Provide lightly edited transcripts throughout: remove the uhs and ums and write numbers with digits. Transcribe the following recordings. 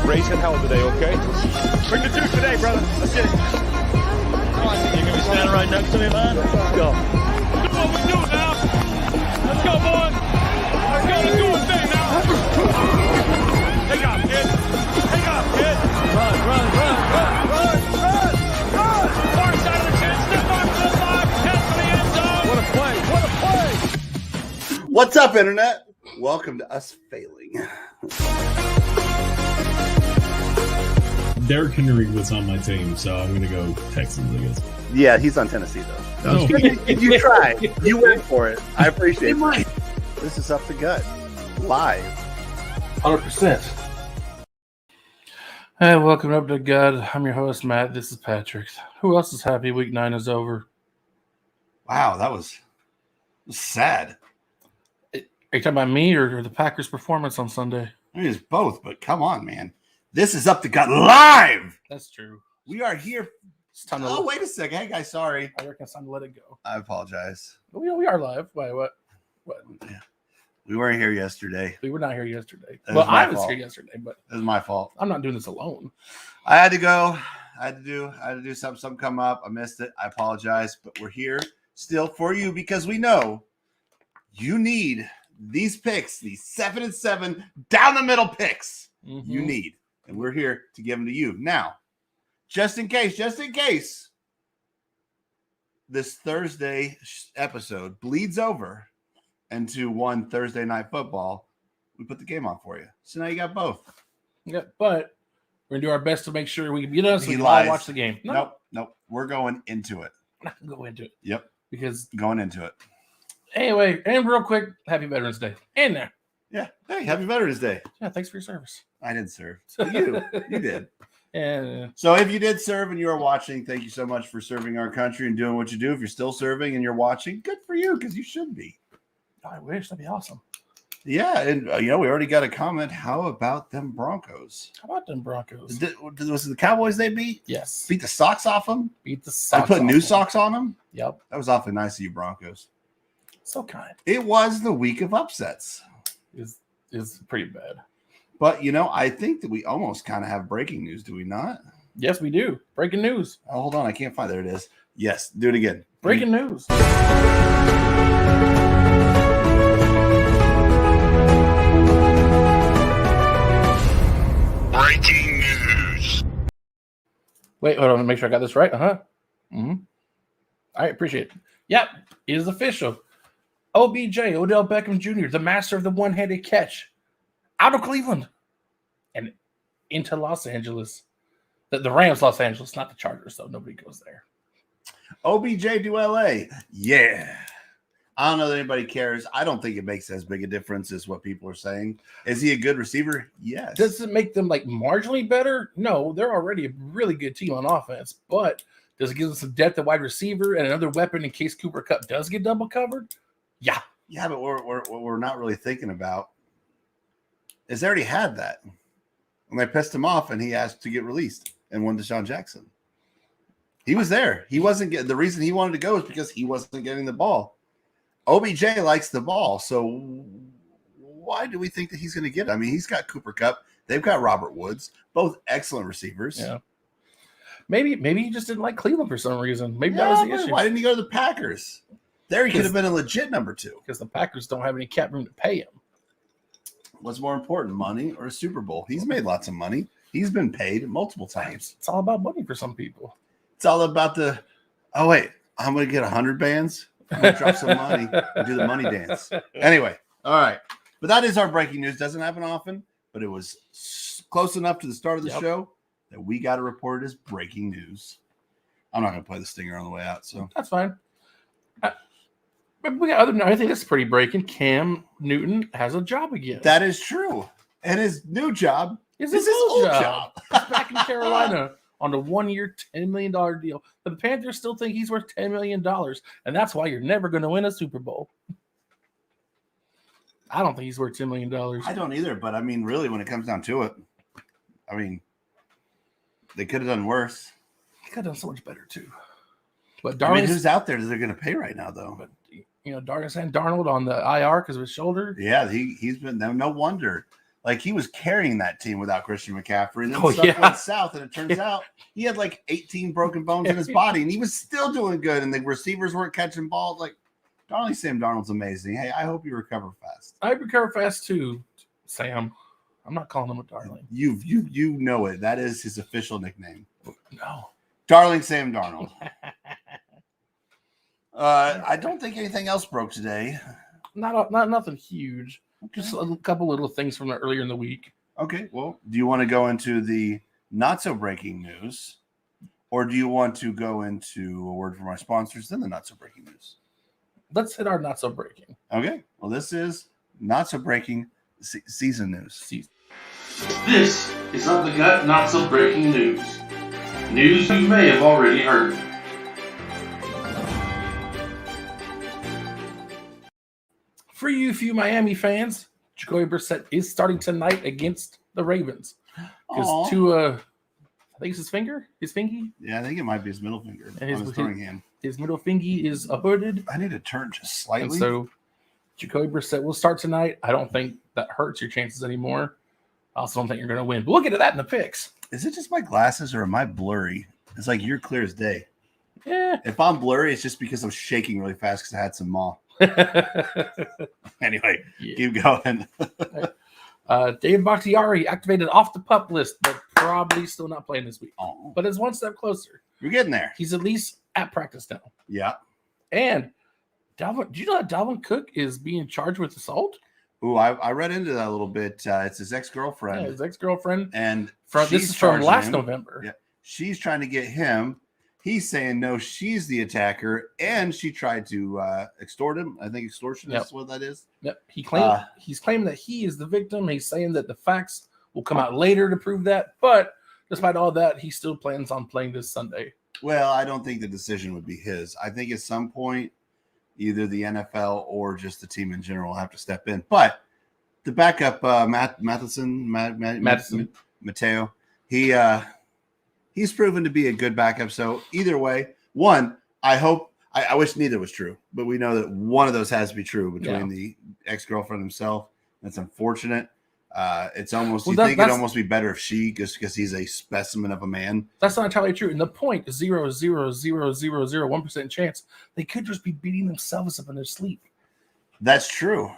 raising hell today, okay? Bring the juice today, brother. Let's get it. Come on, you're gonna be standing right next to me, man. Let's go. Do what we do now. Let's go, boys. Let's go. Let's do a thing now. Take off, kid. Take off, kid. Run. Far side of the chin. Step on to the 5. Head for the end zone. What a play. What's up, Internet? Welcome to us failing. Derrick Henry was on my team, so I'm going to go Texans, I guess. Yeah, he's on Tennessee, though. No. You tried. You went for it. I appreciate it. This is Up the Gut. Live. 100%. Hey, welcome up to God. I'm your host, Matt. This is Patrick. Who else is happy week 9 is over? Wow, that was sad. Are you talking about me or the Packers' performance on Sunday? I mean, it's both, but come on, man. This is Up the Gut live. That's true. We are here. It's time to Wait a second. Hey, guys, sorry. I reckon it's time to let it go. I apologize. We are live. Wait, what? Yeah. We weren't here yesterday. We were not here yesterday. That Well, was my I was fault. here yesterday, but It was my fault. I'm not doing this alone. I had to go. I had to do something. Something come up. I missed it. I apologize, but we're here still for you because we know you need these picks, these 7-7 down the middle picks. Mm-hmm. You need, and we're here to give them to you now. Just in case, this Thursday episode bleeds over into one Thursday night football, we put the game on for you. So now you got both. Yeah, but we're going to do our best to make sure we can beat us so we He can all lies. watch the game. Nope. We're going into it. I'm not going to go into it. Yep. Because Going into it. anyway, and real quick, happy Veterans Day. In there. Yeah. Hey, happy Veterans Day. Yeah, thanks for your service. I didn't serve. You did. And So if you did serve and you are watching, thank you so much for serving our country and doing what you do. If you're still serving and you're watching, good for you because you should be. I wish that'd be awesome. Yeah, and we already got a comment. How about them Broncos? How about them Broncos? Was it the Cowboys they beat? Yes. Beat the socks off them? Beat the They socks. put off new them. socks on them? Yep. That was awfully nice of you, Broncos. So kind. It was the week of upsets. Is pretty bad. But, I think that we almost kind of have breaking news, do we not? Yes, we do. Breaking news. Oh, hold on. I can't find. There it is. Yes. Do it again. Breaking news. Breaking news. Wait, hold on. Let me make sure I got this right. Mm-hmm. All right, appreciate it. Yep, it is official. OBJ, Odell Beckham Jr., the master of the one-handed catch, out of Cleveland and into Los Angeles. The Rams, Los Angeles, not the Chargers, though. Nobody goes there. OBJ to LA. Yeah. I don't know that anybody cares. I don't think it makes as big a difference as what people are saying. Is he a good receiver? Yes. Does it make them like marginally better? No, they're already a really good team on offense, but does it give them some depth at wide receiver and another weapon in case Cooper Kupp does get double covered? Yeah. Yeah, but what we're not really thinking about is they already had that. And they pissed him off and he asked to get released and won Deshaun Jackson. He was there. He wasn't getting the reason he wanted to go is because he wasn't getting the ball. OBJ likes the ball. So why do we think that he's going to get it? I mean, he's got Cooper Kupp. They've got Robert Woods, both excellent receivers. Yeah. Maybe he just didn't like Cleveland for some reason. Maybe that was the issue. Why didn't he go to the Packers? There he could have been a legit number 2. Because the Packers don't have any cap room to pay him. What's more important, money or a Super Bowl? He's made lots of money. He's been paid multiple times. It's all about money for some people. It's all about I'm going to get 100 bands. I'm going to drop some money and do the money dance. Anyway, all right. But that is our breaking news. Doesn't happen often, but it was close enough to the start of the show that we got to report it as breaking news. I'm not going to play the stinger on the way out, so. That's fine. But we got I think that's pretty breaking. Cam Newton has a job again. That is true. And his new job is his his old old job. He's back in Carolina on a 1-year, $10 million deal. But the Panthers still think he's worth $10 million. And that's why you're never going to win a Super Bowl. I don't think he's worth $10 million. I don't either, but I mean, really, when it comes down to it, I mean, they could have done worse. He could have done so much better, too. But I mean, who's out there that they're going to pay right now, though? But Darnell on the IR because of his shoulder. Yeah, he's been no wonder. Like he was carrying that team without Christian McCaffrey, and then Oh, stuff yeah. went south. And it turns out he had like 18 broken bones in his body, and he was still doing good. And the receivers weren't catching balls. Like, darling Sam Darnold's amazing. Hey, I hope you recover fast. I recover fast too, Sam. I'm not calling him a darling. You know it. That is his official nickname. No. Darling Sam Darnold. I don't think anything else broke today. Not nothing huge. Just a couple little things from earlier in the week. Okay, well, do you want to go into the not so breaking news, or do you want to go into a word from our sponsors, then the not so breaking news? Let's hit our not so breaking. Okay, well, this is not so breaking season news. This is Up the Gut Not So Breaking News. News you may have already heard. For you few Miami fans, Jacoby Brissett is starting tonight against the Ravens. Because I think it's his finger? His fingy? Yeah, I think it might be his middle finger And on his throwing hand. His middle fingy is hooded. I need to turn just And slightly. so Jacoby Brissett will start tonight. I don't think that hurts your chances anymore. I also don't think you're going to win. But we'll get to that in the picks. Is it just my glasses or am I blurry? It's like you're clear as day. Yeah. If I'm blurry, it's just because I'm shaking really fast because I had some maw. Anyway, keep going. David Bakhtiari activated off the PUP list, but probably still not playing this week. Oh, But it's one step closer. you're getting there. He's at least at practice now. Yeah. And Dalvin, do you know that Dalvin Cook is being charged with assault? Ooh, I read into that a little bit. It's his ex-girlfriend. Yeah, his ex-girlfriend. And This she's is from charging last him. November. Yeah. She's trying to get him. He's saying no, she's the attacker, and she tried to extort him. I think extortion is what that is. Yep. He's claiming that he is the victim. He's saying that the facts will come out later to prove that. But despite all that, he still plans on playing this Sunday. Well, I don't think the decision would be his. I think at some point, either the NFL or just the team in general will have to step in. But the backup, Mateo, he's proven to be a good backup. So either way, I wish neither was true, but we know that one of those has to be true between the ex-girlfriend himself. That's unfortunate. It's almost it'd almost be better if she, just because he's a specimen of a man. That's not entirely true. And the 0.0000001% chance they could just be beating themselves up in their sleep. That's true.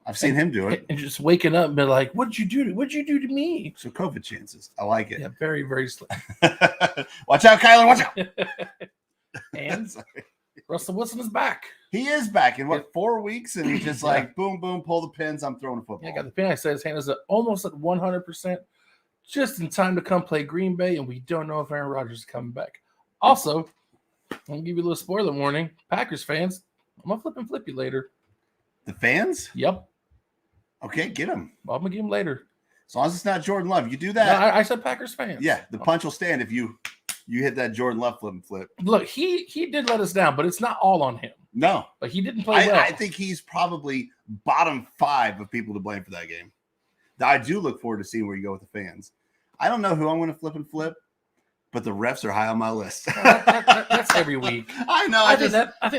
I've seen him do it. And just waking up and be like, what'd you do to me? So COVID chances. I like it. Yeah, very, very slim. Watch out, Kyler. Watch out. And Russell Wilson is back. He is back in 4 weeks, and he's just like boom, boom, pull the pins. I'm throwing a football. Yeah, got the pin. I said his hand is almost at 100%, just in time to come play Green Bay, and we don't know if Aaron Rodgers is coming back. Also, I'll give you a little spoiler warning, Packers fans. I'm gonna flip you later. The fans? Yep. Okay, get him. Well, I'm gonna get him later. As long as it's not Jordan Love, you do that. No, I said Packers fans. Yeah, the punch will stand if you hit that Jordan Love flip. Look, he did let us down, but it's not all on him. No, but he didn't play well. I think he's probably bottom 5 of people to blame for that game. I do look forward to seeing where you go with the fans. I don't know who I'm going to flip, but the refs are high on my list. That's every week. I know. I think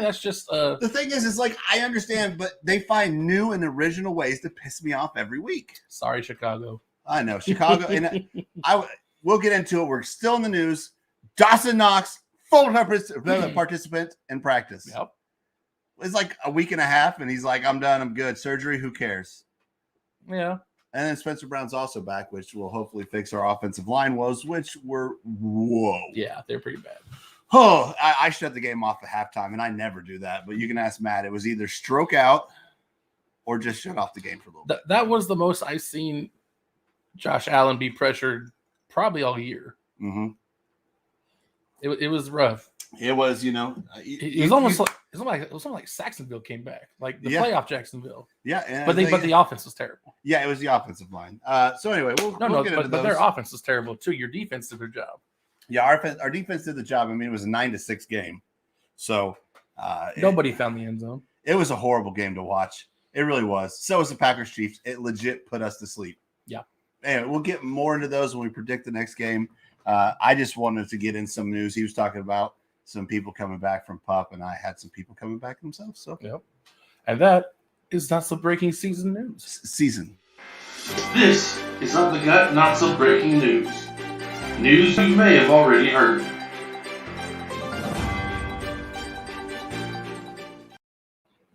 that's just the thing is like I understand, but they find new and original ways to piss me off every week. Sorry, Chicago. I know Chicago, and we'll get into it. We're still in the news. Dawson Knox, full participant in practice. Yep. It's like a week and a half, and he's like, "I'm done. I'm good. Surgery. Who cares?" Yeah. And then Spencer Brown's also back, which will hopefully fix our offensive line woes, which were whoa. Yeah, they're pretty bad. Oh, I shut the game off at halftime, and I never do that. But you can ask Matt. It was either stroke out or just shut off the game for a little bit. That was the most I've seen Josh Allen be pressured probably all year. Mm-hmm. It was rough. It was, it was almost like Saxonville came back, like the playoff Jacksonville. Yeah, but the offense was terrible. Yeah, it was the offensive line. So anyway, we'll get into those. Their offense was terrible too. Your defense did their job. Yeah, our defense did the job. I mean, it was a 9-6 game, so nobody found the end zone. It was a horrible game to watch. It really was. So was the Packers Chiefs. It legit put us to sleep. Yeah. Anyway, we'll get more into those when we predict the next game. I just wanted to get in some news. He was talking about some people coming back from PUP, and I had some people coming back themselves. So, yep. And that is not so breaking season news. Season. This is Up the Gut, Not So Breaking News. News you may have already heard.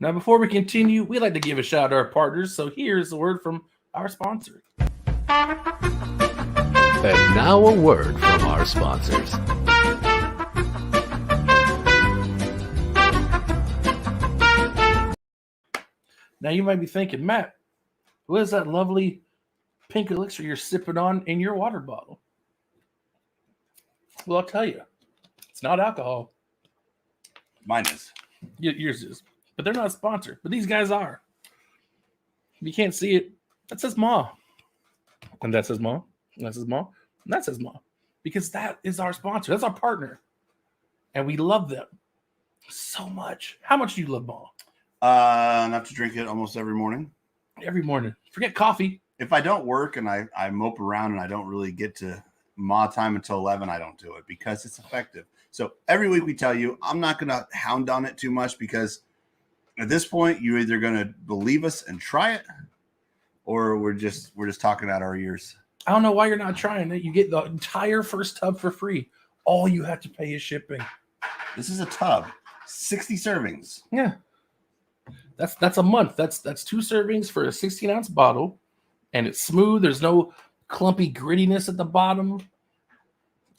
Now, before we continue, we'd like to give a shout out to our partners. So here's a word from our sponsor. And now a word from our sponsors. Now, you might be thinking, Matt, what is that lovely pink elixir you're sipping on in your water bottle? Well, I'll tell you, it's not alcohol. Mine is. Yours is. But they're not a sponsor. But these guys are. If you can't see it, that says Ma. And that says Ma. And that says Ma. And that says Ma. Because that is our sponsor. That's our partner. And we love them so much. How much do you love Ma? Enough to drink it almost every morning. Every morning. Forget coffee. If I don't work and I mope around and I don't really get to Ma time until 11, I don't do it because it's effective. So every week we tell you, I'm not going to hound on it too much because at this point, you're either going to believe us and try it, or we're just talking out our ears. I don't know why you're not trying it. You get the entire first tub for free. All you have to pay is shipping. This is a tub, 60 servings. Yeah. That's a month. That's 2 servings for a 16-ounce bottle, and it's smooth. There's no clumpy grittiness at the bottom,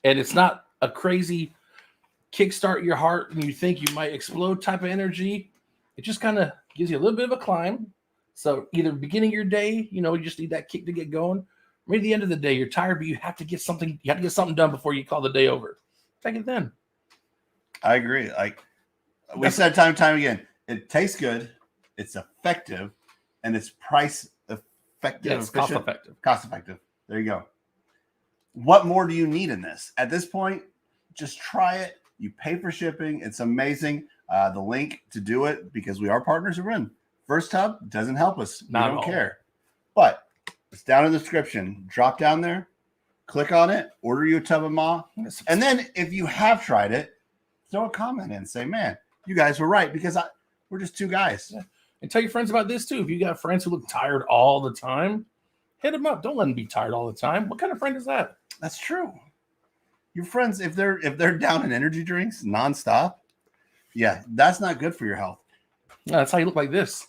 and it's not a crazy kickstart your heart and you think you might explode type of energy. It just kind of gives you a little bit of a climb. So either beginning your day, you just need that kick to get going. Maybe at the end of the day, you're tired, but you have to get something done before you call the day over. Take it then. I agree. Like we said time and time again, it tastes good, it's effective, and it's price effective. Yeah, it's cost effective. Cost effective. There you go. What more do you need in this? At this point, just try it. You pay for shipping. It's amazing. The link to do it, because we are partners of Rin. First Tub doesn't help us. We don't care. But it's down in the description. Drop down there, click on it, order you a tub of Ma. And then if you have tried it, throw a comment in and say, man, you guys were right, because we're just 2 guys. Yeah. And tell your friends about this too. If you got friends who look tired all the time, hit them up. Don't let them be tired all the time. What kind of friend is that? That's true. Your friends, if they're down in energy drinks nonstop, yeah, that's not good for your health. No, that's how you look like this.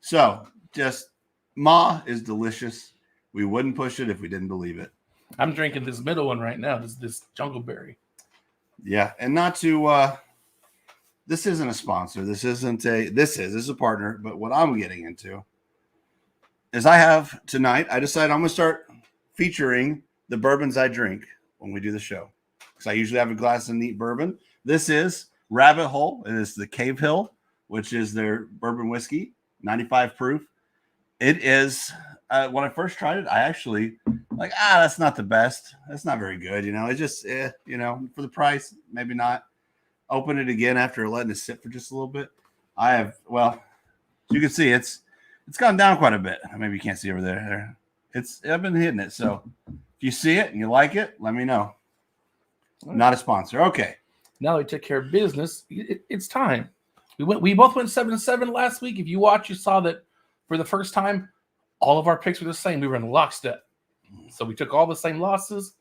So just Ma is delicious. We wouldn't push it if we didn't believe it. I'm drinking this middle one right now. This Jungleberry. Yeah, and not to this isn't a sponsor. This is a partner, but what I'm getting into is I decided I'm going to start featuring the bourbons I drink when we do the show. Because I usually have a glass of neat bourbon. This is Rabbit Hole. It is the Cave Hill, which is their bourbon whiskey, 95 proof. It is, when I first tried it, I actually that's not the best. That's not very good. It's just, for the price, maybe not. Open it again after letting it sit for just a little bit. As you can see, it's gone down quite a bit. Maybe you can't see over there. I've been hitting it. So if you see it and you like it, let me know. Not a sponsor. Okay. Now that we took care of business, it's time. We both went 7-7 last week. If you watch, you saw that for the first time, all of our picks were the same. We were in lockstep. So we took all the same losses,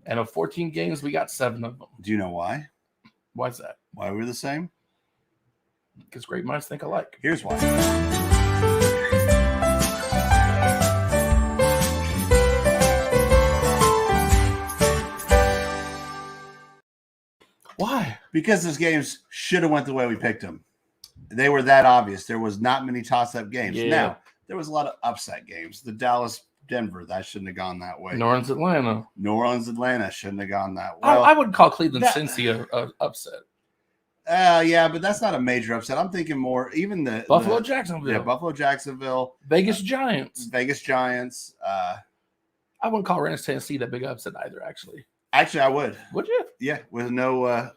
and of 14 games, we got 7 of them. Do you know why? Why is that? Why we're the same? Because great minds think alike. Here's why. Why? Because those games should have went the way we picked them. They were that obvious. There was not many toss-up games. Yeah. Now, there was a lot of upset games. The Dallas-Denver, that shouldn't have gone that way. New Orleans-Atlanta shouldn't have gone that way. I would call Cleveland-Cincy a upset. Yeah, but that's not a major upset. I'm thinking more even the Buffalo-Jacksonville. Yeah, Buffalo-Jacksonville. Vegas-Giants. I wouldn't call Rennes, Tennessee that big upset either, actually. Actually, I would. Would you? Yeah, with no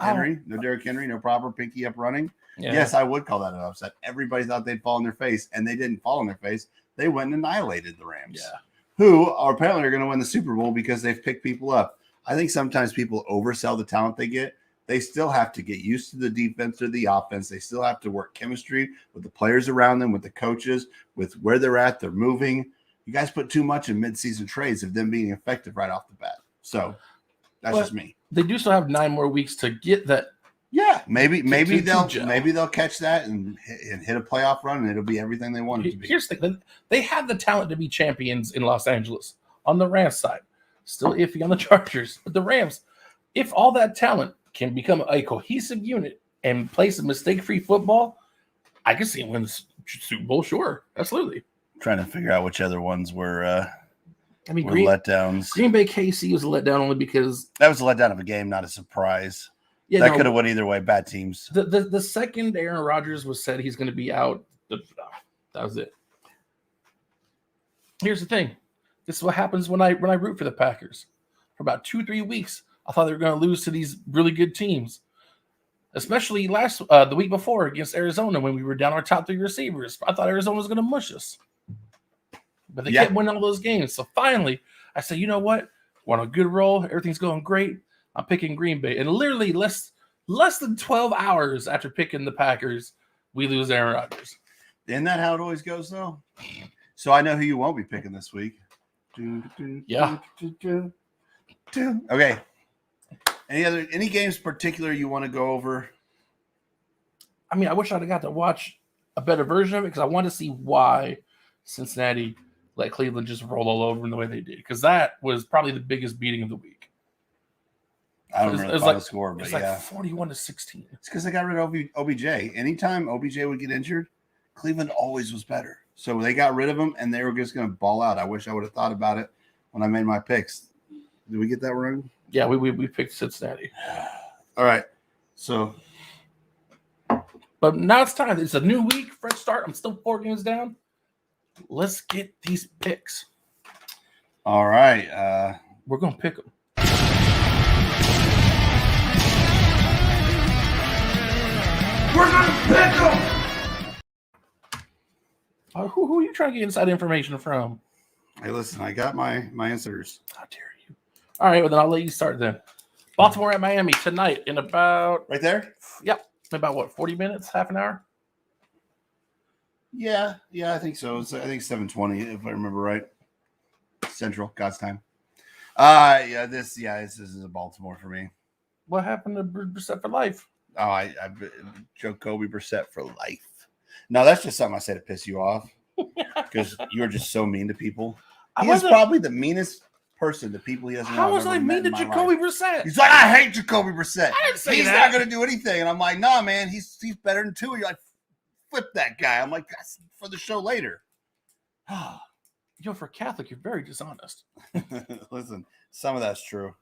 Henry, no Derrick Henry, no proper pinky up running. Yeah. Yes, I would call that an upset. Everybody thought they'd fall on their face, and they didn't fall on their face. They went and annihilated the Rams, who are apparently going to win the Super Bowl because they've picked people up. I think sometimes people oversell the talent they get. they still have to get used to the defense or the offense. They still have to work chemistry with the players around them, with the coaches, with where they're at. They're moving. You guys put too much in midseason trades of them being effective right off the bat. So that's just me. They do still have 9 more weeks to get that. Yeah, maybe gel. they'll catch that and hit a playoff run, and it'll be everything they want it to be. Here's the thing: they have the talent to be champions in Los Angeles on the Rams side. Still iffy on the Chargers, but the Rams, if all that talent can become a cohesive unit and play some mistake-free football, I can see them win the Super Bowl. Sure, absolutely. Trying to figure out which other ones were Green letdowns. Green Bay KC was a letdown only because that was a letdown of a game, not a surprise. Yeah, that could have went either way. Bad teams. The second Aaron Rodgers was said he's going to be out, that was it. Here's the thing. This is what happens when I root for the Packers. For about 2-3 weeks, I thought they were going to lose to these really good teams, especially the week before against Arizona when we were down our top 3 receivers. I thought Arizona was going to mush us, but they kept winning all those games. So finally, I said, you know what? We're on a good roll. Everything's going great. I'm picking Green Bay, and literally less than 12 hours after picking the Packers, we lose Aaron Rodgers. Isn't that how it always goes, though? So I know who you won't be picking this week. Yeah. Okay. Any games particular you want to go over? I mean, I wish I'd have got to watch a better version of it because I want to see why Cincinnati let Cleveland just roll all over in the way they did, because that was probably the biggest beating of the week. I don't remember the final score, but it's like 41-16. It's because they got rid of OBJ. Anytime OBJ would get injured, Cleveland always was better. So they got rid of him, and they were just going to ball out. I wish I would have thought about it when I made my picks. Did we get that wrong? Yeah, we picked Cincinnati. All right. So, but now it's time. It's a new week, fresh start. I'm still 4 games down. Let's get these picks. All right. We're going to pick them. We're going to pick them. Who are you trying to get inside information from? Hey, listen, I got my answers. How dare you? All right, well, then I'll let you start then. Baltimore at Miami tonight in about... Right there? Yep. About what, 40 minutes, half an hour? Yeah, I think so. I think 7:20, if I remember right. Central, God's time. This is a Baltimore for me. What happened to Brissett for life? Oh, I Jacoby Brissett for life. No, that's just something I said to piss you off because you're just so mean to people. He is probably the meanest person to people he doesn't know. How was I mean to Jacoby Brissett? He's like, I hate Jacoby Brissett. I didn't say he's that. not going to do anything. And I'm like, nah, man, he's better than Tua. You're like, flip that guy. I'm like, that's for the show later. For Catholic, you're very dishonest. Listen, some of that's true.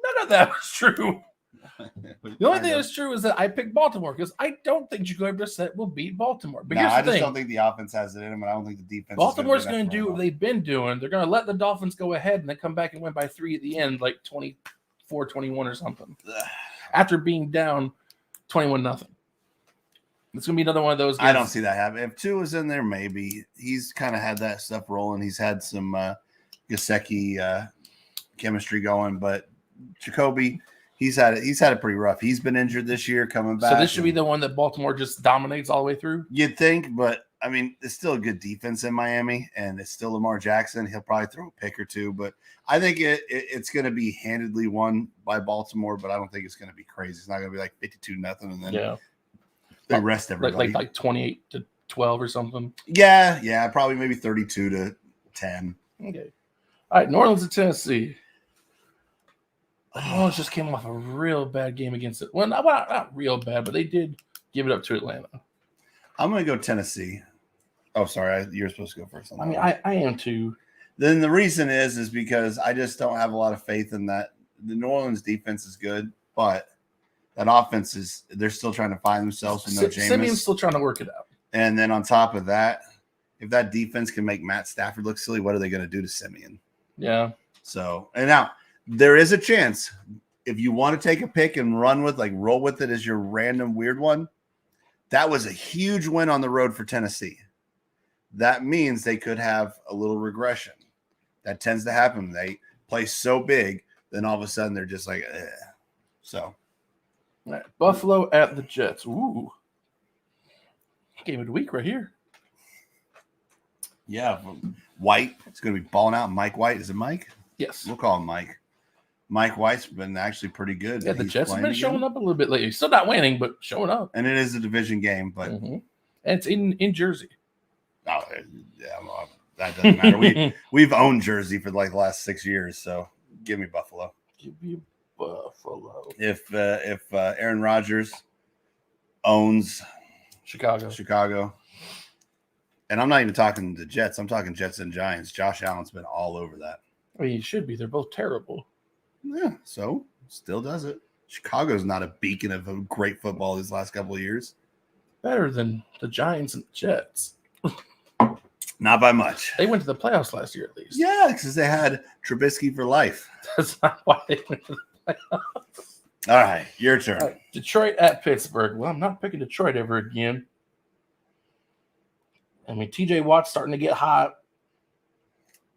None of that was true. The only thing that's true is that I picked Baltimore because I don't think Jacoby Brissett will beat Baltimore. But here's the thing. I just don't think the offense has it in them, and I don't think the defense. Baltimore's going to do what they've been doing. They're going to let the Dolphins go ahead and then come back and win by 3 at the end, like 24-21 or something. After being down 21-0. It's going to be another one of those games. I don't see that happening. If Tua is in there, maybe. He's kind of had that stuff rolling. He's had some Gesicki chemistry going, but Jacoby, he's had it pretty rough. He's been injured this year, coming back. So this should be the one that Baltimore just dominates all the way through? You'd think, but, I mean, it's still a good defense in Miami, and it's still Lamar Jackson. He'll probably throw a pick or two, but I think it's going to be handedly won by Baltimore, but I don't think it's going to be crazy. It's not going to be like 52-0, and then they rest everybody. Like 28-12 or something? Yeah, probably maybe 32-10. Okay. All right, New Orleans and Tennessee. New Orleans just came off a real bad game against it. Well, not real bad, but they did give it up to Atlanta. I'm going to go Tennessee. Oh, sorry. You're supposed to go first. I mean, I am too. Then the reason is because I just don't have a lot of faith in that. The New Orleans defense is good, but that offense they're still trying to find themselves with no Jameis. Simeon's still trying to work it out. And then on top of that, if that defense can make Matt Stafford look silly, what are they going to do to Simeon? Yeah. So, and now there is a chance if you want to take a pick and roll with it as your random weird one. That was a huge win on the road for Tennessee. That means they could have a little regression. That tends to happen. They play so big, then all of a sudden they're just like, eh. So All right, Buffalo at the Jets. Ooh. Game of the week right here. Yeah. White. It's going to be balling out. Mike White. Is it Mike? Yes. We'll call him Mike. Mike White's been actually pretty good. Yeah, the He's Jets have playing been showing again. up a little bit lately. Still not winning, but showing up. And it is a division game, but And it's in Jersey. oh, yeah, well, that doesn't matter. We've owned Jersey for like the last 6 years, so give me Buffalo. Give you Buffalo. If Aaron Rodgers owns Chicago, and I'm not even talking the Jets, I'm talking Jets and Giants. Josh Allen's been all over that. I mean, he should be. They're both terrible. Yeah, so still does it. Chicago's not a beacon of great football these last couple of years. Better than the Giants and the Jets. Not by much. They went to the playoffs last year, at least. Yeah, because they had Trubisky for life. That's not why they went to the playoffs. All right, your turn. All right, Detroit at Pittsburgh. Well, I'm not picking Detroit ever again. I mean, TJ Watt's starting to get hot.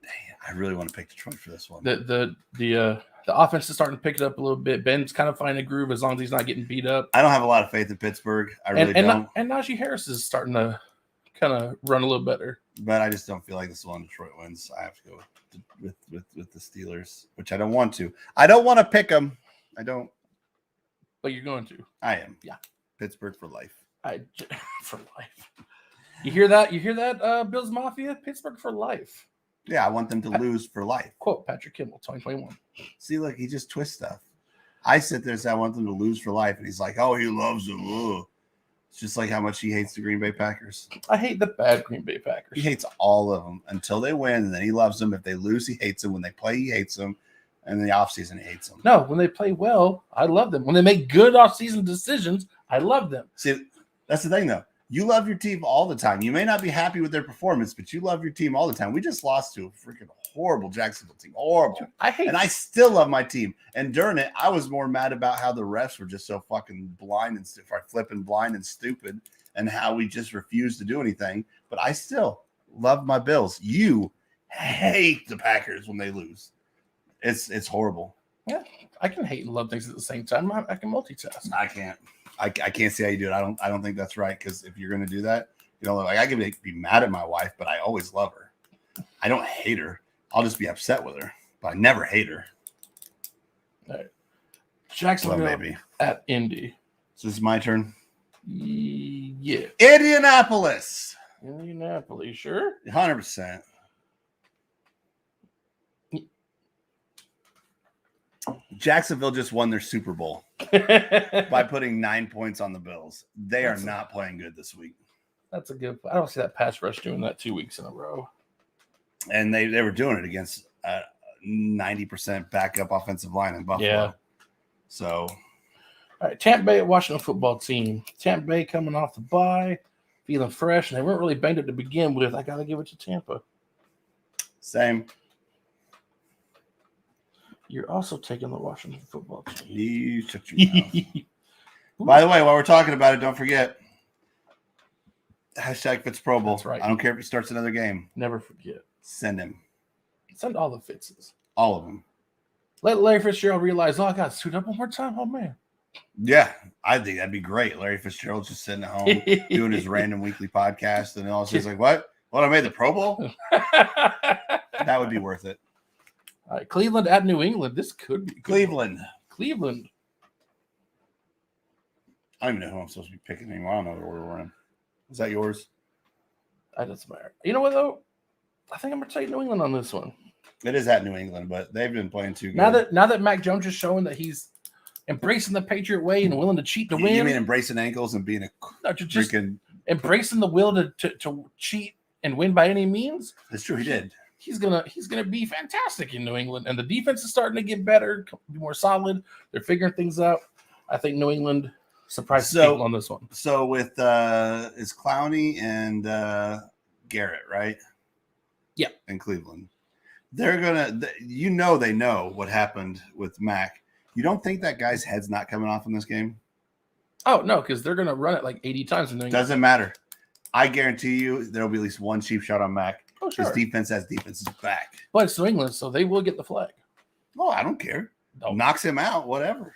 Dang, I really want to pick Detroit for this one. The offense is starting to pick it up a little bit. Ben's kind of finding a groove as long as he's not getting beat up. I don't have a lot of faith in Pittsburgh. I really don't. And Najee Harris is starting to kind of run a little better. But I just don't feel like this one Detroit wins. I have to go with the Steelers, which I don't want to. I don't want to pick them. I don't. But you're going to. I am. Yeah. Pittsburgh for life. For life. You hear that? You hear that, Bills Mafia? Pittsburgh for life. Yeah, I want them to lose for life. Quote Patrick Kimball, 2021. See, look, he just twists stuff. I sit there and say I want them to lose for life, and he's like, "Oh, he loves them." Ugh. It's just like how much he hates the Green Bay Packers. I hate the bad Green Bay Packers. He hates all of them until they win, and then he loves them. If they lose, he hates them. When they play, he hates them. And in the offseason, he hates them. No, when they play well, I love them. When they make good offseason decisions, I love them. See, that's the thing, though. You love your team all the time. You may not be happy with their performance, but you love your team all the time. We just lost to a freaking horrible Jacksonville team. Horrible. And I still love my team. And during it, I was more mad about how the refs were just so fucking blind and flipping blind and stupid, and how we just refused to do anything. But I still love my Bills. You hate the Packers when they lose. It's horrible. Yeah, I can hate and love things at the same time. I can multitask. I can't. I can't see how you do it. I don't think that's right, because if you're going to do that, you know, like I can be mad at my wife, but I always love her. I don't hate her. I'll just be upset with her, but I never hate her. All right. Jacksonville at Indy. So this is my turn. Yeah. Indianapolis. Indianapolis, sure. 100%. Jacksonville just won their Super Bowl by putting 9 points on the Bills. They are not playing good this week. That's a good. I don't see that pass rush doing that 2 weeks in a row. And they were doing it against 90% backup offensive line in Buffalo. Yeah. So, all right, Tampa Bay at Washington football team. Tampa Bay coming off the bye, feeling fresh, and they weren't really banged up to begin with. I got to give it to Tampa. Same. You're also taking the Washington football team. You shut your mouth. By the way, while we're talking about it, don't forget hashtag Fitz Pro Bowl. That's right. I don't care if he starts another game. Never forget. Send him. Send all the Fitzes. All of them. Let Larry Fitzgerald realize, oh, I got to suit up one more time. Oh, man. Yeah, I think that'd be great. Larry Fitzgerald's just sitting at home doing his random weekly podcast, and all of a sudden he's like, what? What, I made the Pro Bowl? That would be worth it. All right, Cleveland at New England. This could be good. Cleveland. Cleveland. I don't even know who I'm supposed to be picking anymore. I don't know the order we're in. Is that yours? That doesn't matter. You know what, though? I think I'm going to take New England on this one. It is at New England, but they've been playing too good. Now that Mac Jones is showing that he's embracing the Patriot way and willing to cheat to win. You mean embracing ankles and being a just freaking... embracing the will to cheat and win by any means? That's true. He did. He's gonna be fantastic in New England, and the defense is starting to get better, be more solid. They're figuring things out. I think New England surprises people on this one. So with is Clowney and Garrett, right? Yeah, in Cleveland, they're gonna. They know what happened with Mac. You don't think that guy's head's not coming off in this game? Oh no, because they're gonna run it like 80 times in New England. Doesn't matter. I guarantee you there'll be at least one cheap shot on Mac. Oh, sure. His defense has defenses back. But it's New England, so they will get the flag. Oh, I don't care. No. Knocks him out, whatever.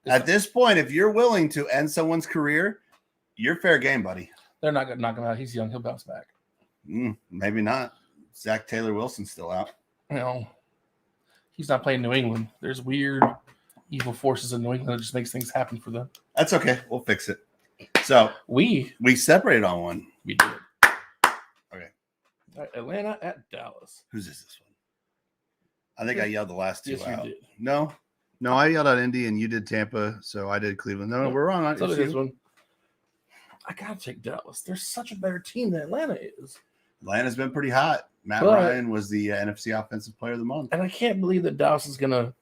At this point, if you're willing to end someone's career, you're fair game, buddy. They're not going to knock him out. He's young. He'll bounce back. Maybe not. Zach Taylor Wilson's still out. You know, he's not playing New England. There's weird, evil forces in New England that just makes things happen for them. That's okay. We'll fix it. So we separated on one. We did. Okay. All right, Atlanta at Dallas. Whose is this one? I think I yelled the last two yes, out. You did. No, I yelled out Indy and you did Tampa, so I did Cleveland. No, we're wrong. So this one. I gotta take Dallas. They're such a better team than Atlanta is. Atlanta's been pretty hot. Matt Ryan was the NFC Offensive Player of the Month. And I can't believe that Dallas is gonna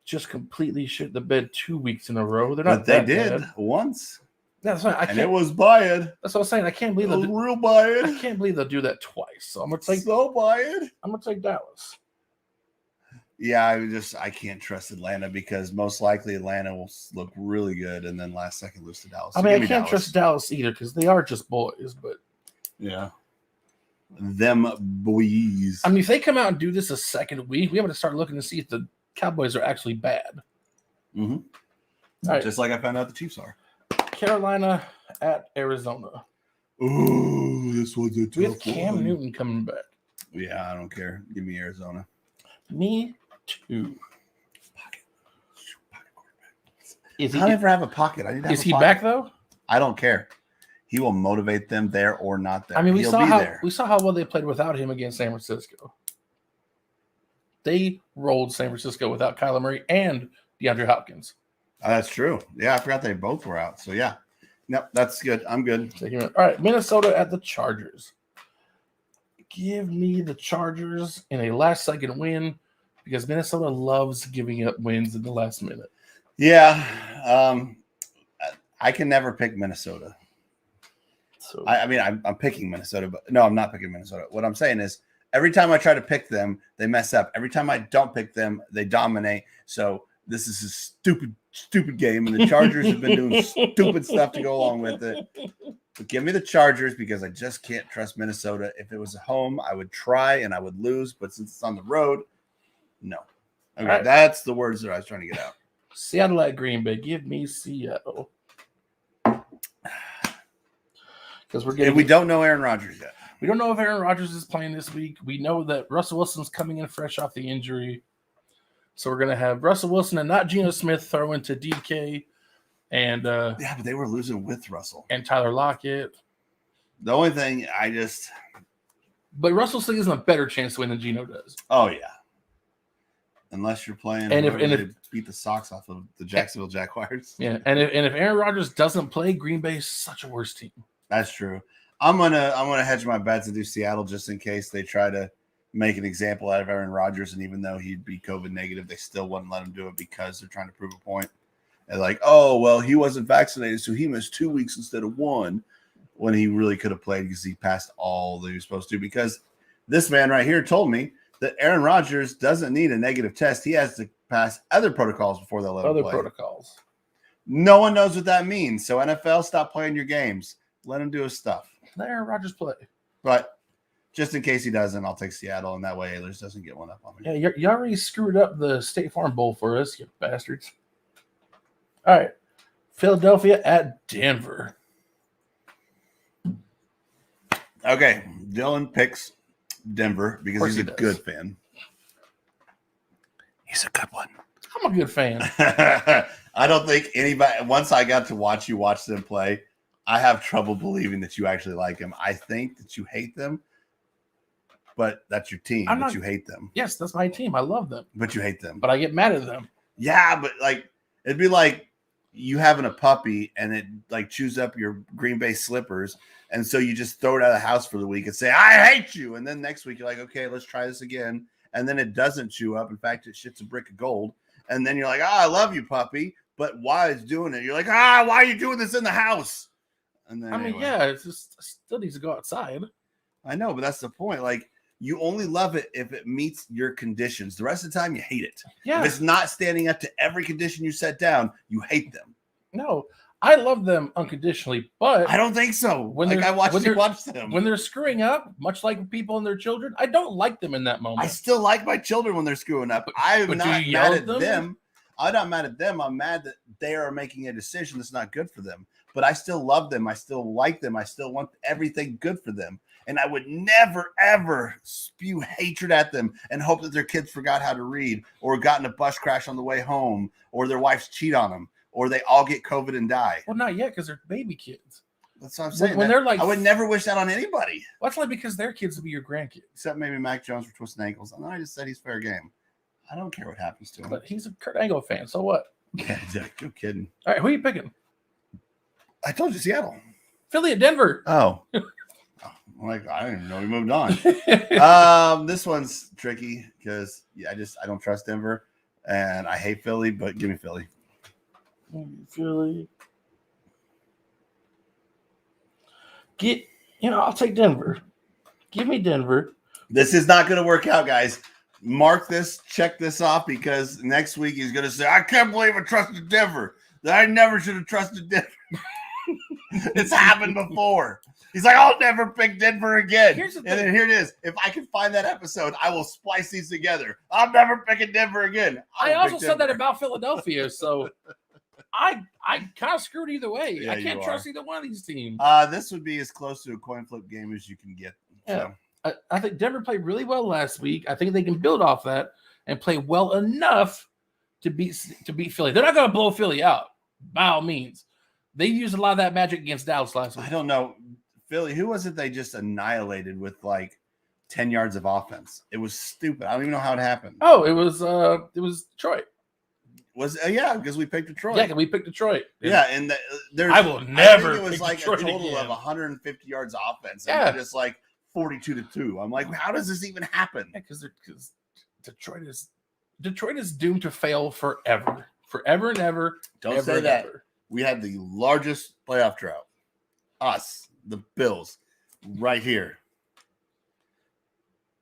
just completely shit the bed 2 weeks in a row. They're not. But they did once. That's right. And it was bad. That's what I'm saying. I can't believe it was real bad. I can't believe they'll do that twice. So I'm gonna take bad. I'm gonna take Dallas. Yeah, I can't trust Atlanta because most likely Atlanta will look really good and then last second lose to Dallas. I mean, I can't trust Dallas either because they are just boys, but yeah. Them boys. I mean, if they come out and do this a second week, we have to start looking to see if the Cowboys are actually bad. Mm-hmm. All right. Just like I found out the Chiefs are. Carolina at Arizona. Ooh, this one's a tough one. We have Cam Newton coming back. Yeah, I don't care. Give me Arizona. Me too. Pocket quarterback. Is he? I never have a pocket. I need to have is a he pocket. back though? I don't care. He will motivate them there or not there. I mean, we He'll saw be how there. we saw how well they played without him against San Francisco. They rolled San Francisco without Kyler Murray and DeAndre Hopkins. That's true. Yeah, I forgot they both were out. So yeah, nope, that's good. I'm good. All right, Minnesota at the Chargers. Give me the Chargers in a last-second win because Minnesota loves giving up wins in the last minute. Yeah, I can never pick Minnesota. So I mean, I'm picking Minnesota, but no, I'm not picking Minnesota. What I'm saying is every time I try to pick them, they mess up. Every time I don't pick them, they dominate. So this is a stupid game, and the Chargers have been doing stupid stuff to go along with it. But give me the Chargers because I just can't trust Minnesota. If it was at home, I would try and I would lose, but since it's on the road, no. Okay, right. That's the words that I was trying to get out. Seattle at Green Bay. Give me Seattle. Because we don't know Aaron Rodgers yet. We don't know if Aaron Rodgers is playing this week. We know that Russell Wilson's coming in fresh off the injury. So we're going to have Russell Wilson and not Geno Smith throw into DK and yeah, but they were losing with Russell and Tyler Lockett. The only thing but Russell still gives him a better chance to win than Geno does. Oh yeah, unless you're playing and if beat the socks off of the Jacksonville Jaguars. Yeah, and if Aaron Rodgers doesn't play, Green Bay is such a worse team. That's true. I'm gonna hedge my bets and do Seattle just in case they try to make an example out of Aaron Rodgers, and even though he'd be COVID negative, they still wouldn't let him do it because they're trying to prove a point. And like, oh well, he wasn't vaccinated, so he missed 2 weeks instead of 1, when he really could have played because he passed all that he was supposed to. Because this man right here told me that Aaron Rodgers doesn't need a negative test; he has to pass other protocols before they'll let him play. Other protocols. No one knows what that means. So NFL, stop playing your games. Let him do his stuff. Let Aaron Rodgers play. But just in case he doesn't, I'll take Seattle, and that way Ahlers doesn't get one up on me. Yeah, you already screwed up the State Farm Bowl for us, you bastards. All right. Philadelphia at Denver. Okay. Dylan picks Denver because he's a good fan. He's a good one. I'm a good fan. I don't think anybody, once I got to watch you watch them play, I have trouble believing that you actually like them. I think that you hate them, but that's your team, but you hate them. Yes, that's my team. I love them. But you hate them. But I get mad at them. Yeah, but like, it'd be like you having a puppy and it like chews up your Green Bay slippers. And so you just throw it out of the house for the week and say, I hate you. And then next week you're like, okay, let's try this again. And then it doesn't chew up. In fact, it shits a brick of gold. And then you're like, I love you, puppy. But why is doing it? You're like, why are you doing this in the house? And then yeah, it's just still needs to go outside. I know, but that's the point. Like, you only love it if it meets your conditions. The rest of the time, you hate it. Yeah. If it's not standing up to every condition you set down, you hate them. No, I love them unconditionally, but I don't think so. When I watch them. When they're screwing up, much like people and their children, I don't like them in that moment. I still like my children when they're screwing up. I'm not mad at them. I'm not mad at them. I'm mad that they are making a decision that's not good for them. But I still love them. I still like them. I still want everything good for them. And I would never, ever spew hatred at them and hope that their kids forgot how to read or got in a bus crash on the way home or their wives cheat on them or they all get COVID and die. Well, not yet because they're baby kids. That's what I'm saying. When they're like, I would never wish that on anybody. Well, that's like because their kids will be your grandkids. Except maybe Mac Jones for twisting ankles. And I just said he's fair game. I don't care what happens to him. But he's a Kurt Angle fan, so what? Yeah, no kidding. All right, who are you picking? I told you Seattle. Philly at Denver. Oh. I'm like, I didn't even know we moved on. This one's tricky because I don't trust Denver and I hate Philly, but give me Philly. Philly. I'll take Denver. Give me Denver. This is not going to work out, guys. Mark this, check this off because next week he's going to say, I can't believe I trusted Denver. I never should have trusted Denver. It's happened before. He's like, I'll never pick Denver again. And then here it is. If I can find that episode, I will splice these together. I'm never picking Denver again. I also said that about Philadelphia, so I kind of screwed either way. Yeah, I can't trust either one of these teams. This would be as close to a coin flip game as you can get. Yeah. So. I think Denver played really well last week. I think they can build off that and play well enough to beat Philly. They're not going to blow Philly out, by all means. They used a lot of that magic against Dallas last week. I don't know. Philly, who was it they just annihilated with like 10 yards of offense? It was stupid. I don't even know how it happened. Oh, it was Detroit. Because we picked Detroit. Yeah, we picked Detroit. Yeah, and I will never. I think it was like Detroit a total again. of 150 yards of offense. And Yeah, just like 42-2. I'm like, how does this even happen? Because Detroit is doomed to fail forever and ever. Don't ever say and that. ever. We had the largest playoff drought. Us, the Bills, right here.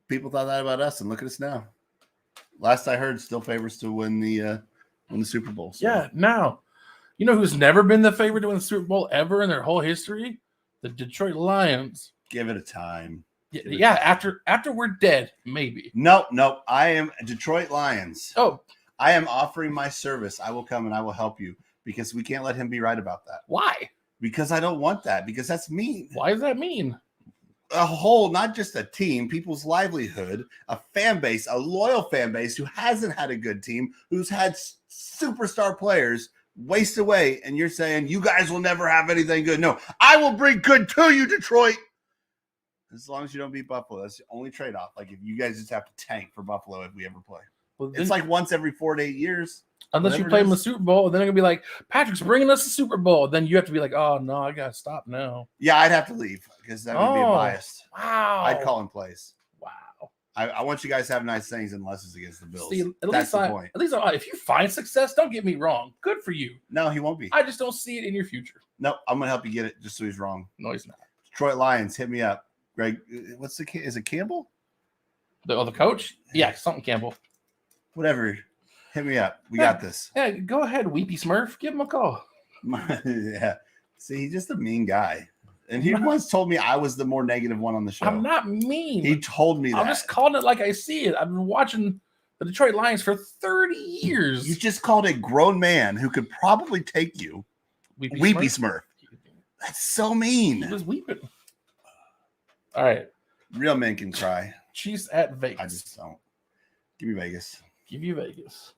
People thought that about us, and look at us now. Last I heard, still favorites to win the Super Bowl. So. Yeah, now, you know who's never been the favorite to win the Super Bowl ever in their whole history? The Detroit Lions. Give it a time. Yeah, after we're dead, maybe. Nope. I am Detroit Lions. Oh, I am offering my service. I will come and I will help you because we can't let him be right about that. why? Because I don't want that. Because that's mean. Why does that mean? A whole, not just a team, people's livelihood, a fan base, a loyal fan base who hasn't had a good team, who's had superstar players waste away, and you're saying you guys will never have anything good. No, I will bring good to you, Detroit. As long as you don't beat Buffalo, that's the only trade-off. Like if you guys just have to tank for Buffalo if we ever play. Well, It's like once every 4 to 8 years. Unless you play them the Super Bowl, and then they're gonna be like, Patrick's bringing us the Super Bowl. Then you have to be like, oh no, I gotta stop now. Yeah, I'd have to leave because that would be biased. Wow. I'd call in place. Wow. I want you guys to have nice things unless it's against the Bills. See, That's the point. At least if you find success, don't get me wrong. Good for you. No, he won't be. I just don't see it in your future. No, I'm gonna help you get it just so he's wrong. No, he's not. Detroit Lions, hit me up. Greg, is it Campbell? The coach? Yeah, something Campbell. Whatever. Hit me up. We got this. Yeah, go ahead, Weepy Smurf. Give him a call. Yeah. See, he's just a mean guy. And he once told me I was the more negative one on the show. I'm not mean. He told me that. I'm just calling it like I see it. I've been watching the Detroit Lions for 30 years. You just called a grown man who could probably take you Weepy Smurf. That's so mean. He was weeping. All right. Real men can cry. Chiefs at Vegas. I just don't. Give me Vegas. Give you Vegas.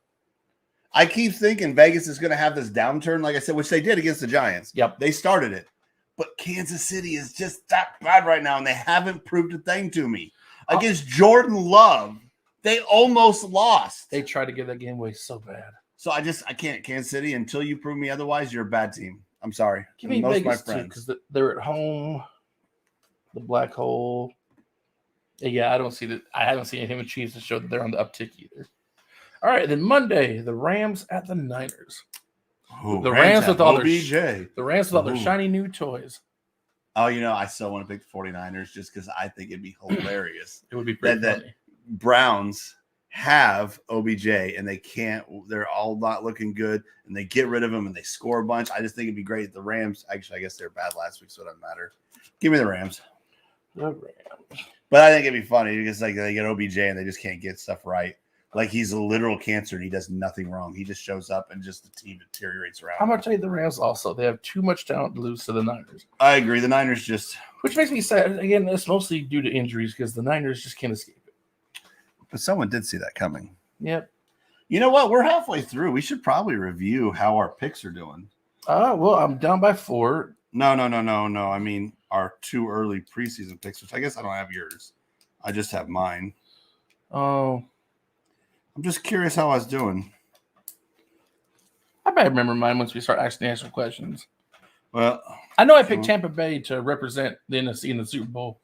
I keep thinking Vegas is going to have this downturn, like I said, which they did against the Giants. Yep. They started it. But Kansas City is just that bad right now, and they haven't proved a thing to me. Against Jordan Love, they almost lost. They tried to give that game away so bad. So I can't. Kansas City, until you prove me otherwise, you're a bad team. I'm sorry. Give me Most Vegas, of my friends. because they're at home. The black hole. Yeah, I don't see that. I haven't seen anything with Chiefs to show that they're on the uptick either. All right, then Monday, the Rams at the Niners. Ooh, The Rams with all OBJ. their shiny new toys. Oh, I still want to pick the 49ers just because I think it'd be hilarious. It would be pretty that funny. Browns have OBJ and they're all not looking good and they get rid of him and they score a bunch. I just think it'd be great. The Rams, actually, I guess they're bad last week, so it doesn't matter. Give me the Rams. The Rams. But I think it'd be funny because they get OBJ and they just can't get stuff right. like he's a literal cancer and he does nothing wrong. He just shows up and just the team deteriorates around. I'm going to tell you the Rams also. They have too much talent to lose to the Niners. I agree. The Niners just... Which makes me sad. Again, it's mostly due to injuries because the Niners just can't escape it. But someone did see that coming. Yep. You know what? We're halfway through. We should probably review how our picks are doing. Well, I'm down by 4. No. I mean, our 2 early preseason picks, which I guess I don't have yours. I just have mine. Oh. I'm just curious how I was doing. I might remember mine once we start asking the actual questions. Well, I know I picked Tampa Bay to represent the NFC in the Super Bowl.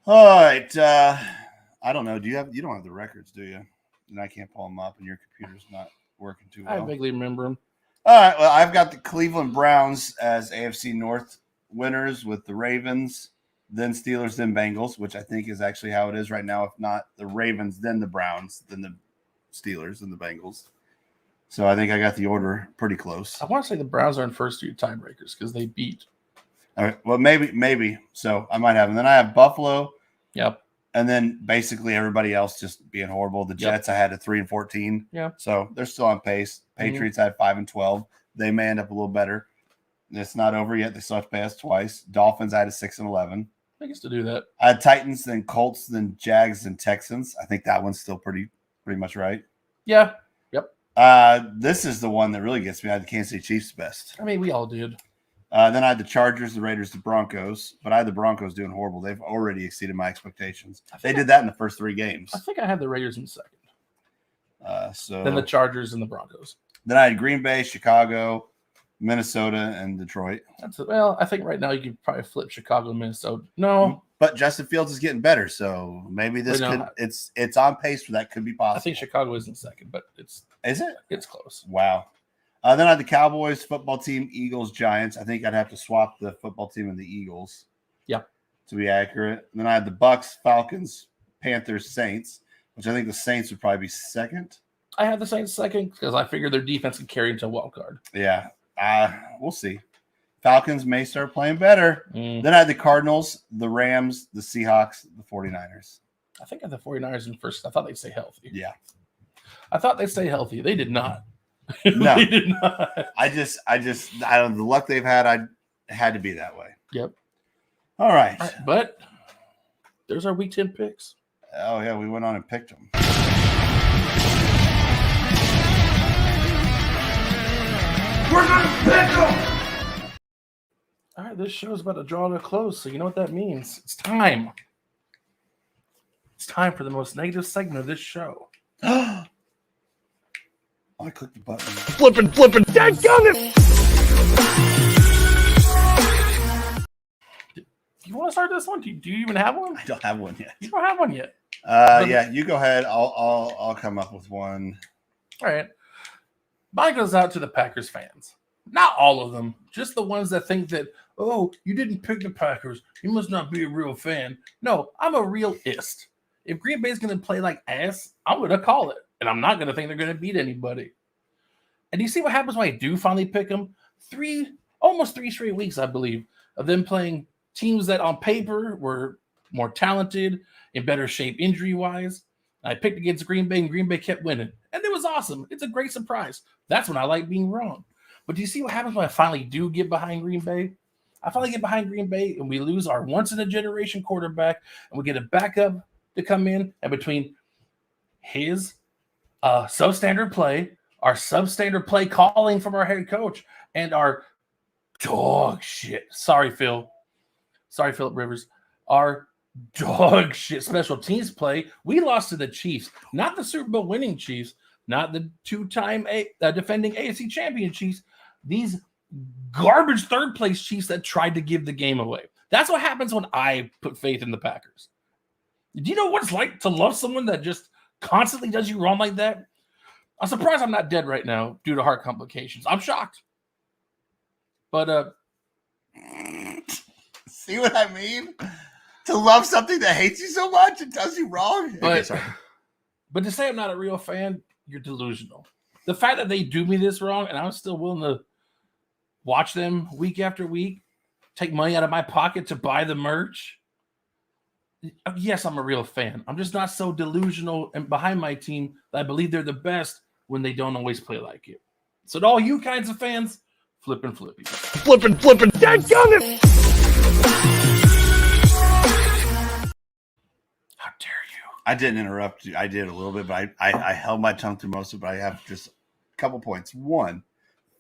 All right. I don't know. You don't have the records, do you? And I can't pull them up, and your computer's not working too well. I vaguely remember them. All right. Well, I've got the Cleveland Browns as AFC North winners with the Ravens, then Steelers, then Bengals, which I think is actually how it is right now. If not the Ravens, then the Browns, then the Steelers, and the Bengals. So I think I got the order pretty close. I want to say the Browns are in first 2 tiebreakers because they beat. All right. Well, maybe. So I might have. And then I have Buffalo. Yep. And then basically everybody else just being horrible. The Jets, I had at 3-14. Yeah. So they're still on pace. Patriots had 5-12. They may end up a little better. It's not over yet. They still have to pay us twice. Dolphins, I had a 6-11. I guess to do that. I had Titans, then Colts, then Jags, and Texans. I think that one's still pretty much right. Yeah. Yep. This is the one that really gets me. I had the Kansas City Chiefs best. I mean, we all did. Then I had the Chargers, the Raiders, the Broncos, but I had the Broncos doing horrible. They've already exceeded my expectations. They did that in the first 3 games. I think I had the Raiders in second. So Then the Chargers and the Broncos. Then I had Green Bay, Chicago, Minnesota, and Detroit. I think right now you could probably flip Chicago and Minnesota. No. But Justin Fields is getting better, so maybe this it's on pace for that could be possible. I think Chicago is in second, but is it? It's close. Wow. Then I had the Cowboys, football team, Eagles, Giants. I think I'd have to swap the football team and the Eagles. Yeah. To be accurate. And then I had the Bucks, Falcons, Panthers, Saints, which I think the Saints would probably be second. I had the Saints second because I figured their defense could carry into a wild card. Yeah. We'll see. Falcons may start playing better. Then I had the Cardinals, the Rams, the Seahawks, the 49ers. I think I had the 49ers in first. I thought they'd stay healthy. Yeah. I thought they'd stay healthy. They did not. No. They did not. I don't know, the luck they've had, I had to be that way. Yep. All right. But there's our week 10 picks. Oh, yeah. We went on and picked them. We're gonna pick them! All right, this show is about to draw to a close, so you know what that means. It's time. It's time for the most negative segment of this show. I clicked the button. Flippin'. Dadgummit! Do you want to start this one? Do you even have one? I don't have one yet. You don't have one yet. Yeah, you go ahead. I'll come up with one. All right. Mine goes out to the Packers fans. Not all of them, just the ones that think that, oh, you didn't pick the Packers. You must not be a real fan. No, I'm a realist. If Green Bay's going to play like ass, I'm going to call it. And I'm not going to think they're going to beat anybody. And you see what happens when I do finally pick them? Almost 3 straight weeks, I believe, of them playing teams that on paper were more talented, in better shape injury-wise. I picked against Green Bay, and Green Bay kept winning. And it was awesome. It's a great surprise. That's when I like being wrong. But do you see what happens when I finally do get behind Green Bay? I finally get behind Green Bay, and we lose our once-in-a-generation quarterback, and we get a backup to come in, and between his substandard play, our substandard play calling from our head coach, and our dog shit. Sorry, Philip Rivers. Our dog shit special teams play. We lost to the Chiefs, not the Super Bowl winning Chiefs, not the 2-time defending AFC champion Chiefs. These garbage third place Chiefs that tried to give the game away. That's what happens when I put faith in the Packers. Do you know what it's like to love someone that just constantly does you wrong like that? I'm surprised I'm not dead right now due to heart complications. I'm shocked. But see what I mean? To love something that hates you so much and does you wrong. But to say I'm not a real fan, you're delusional. The fact that they do me this wrong and I'm still willing to watch them week after week, take money out of my pocket to buy the merch. Yes, I'm a real fan. I'm just not so delusional and behind my team that I believe they're the best when they don't always play like it. So to all you kinds of fans, Flippin' Flippy. Flippin', dadgummit! How dare you? I didn't interrupt you. I did a little bit, but I held my tongue through most of it. But I have just a couple points. One,